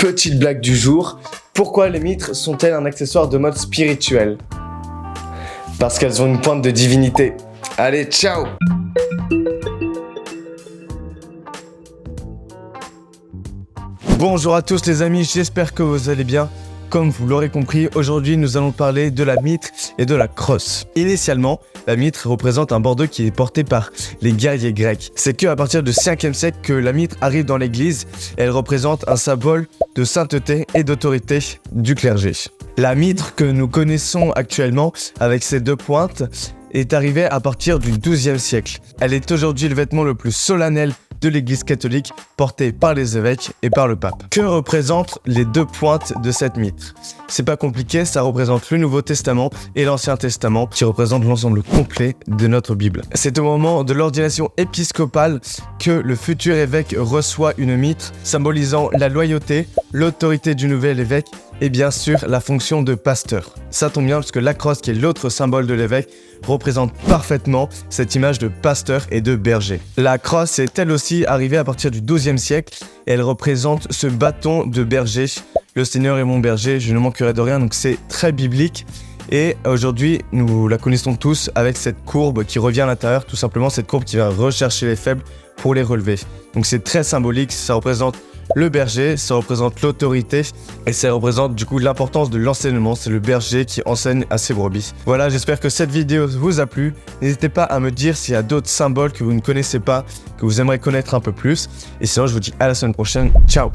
Petite blague du jour, pourquoi les mitres sont-elles un accessoire de mode spirituel? Parce qu'elles ont une pointe de divinité. Allez, ciao! Bonjour à tous les amis, j'espère que vous allez bien. Comme vous l'aurez compris, aujourd'hui nous allons parler de la mitre et de la crosse. Initialement, la mitre représente un bordeaux qui est porté par les guerriers grecs. C'est qu'à partir du 5e siècle que la mitre arrive dans l'église. Elle représente un symbole de sainteté et d'autorité du clergé. La mitre que nous connaissons actuellement avec ses deux pointes est arrivée à partir du 12e siècle. Elle est aujourd'hui le vêtement le plus solennel de l'église catholique porté par les évêques et par le pape. Que représentent les deux pointes de cette mitre? C'est pas compliqué, ça représente le Nouveau Testament et l'Ancien Testament qui représentent l'ensemble complet de notre Bible. C'est au moment de l'ordination épiscopale que le futur évêque reçoit une mitre symbolisant la loyauté, l'autorité du nouvel évêque et bien sûr la fonction de pasteur. Ça tombe bien parce que la crosse, qui est l'autre symbole de l'évêque, représente parfaitement cette image de pasteur et de berger. La crosse est elle aussi arrivée à partir du 12e siècle et elle représente ce bâton de berger. Le Seigneur est mon berger, je ne manquerai de rien, donc c'est très biblique. Et aujourd'hui, nous la connaissons tous avec cette courbe qui revient à l'intérieur, tout simplement cette courbe qui va rechercher les faibles pour les relever. Donc c'est très symbolique, ça représente le berger, ça représente l'autorité et ça représente du coup l'importance de l'enseignement. C'est le berger qui enseigne à ses brebis. Voilà, j'espère que cette vidéo vous a plu. N'hésitez pas à me dire s'il y a d'autres symboles que vous ne connaissez pas, que vous aimeriez connaître un peu plus. Et sinon, je vous dis à la semaine prochaine. Ciao!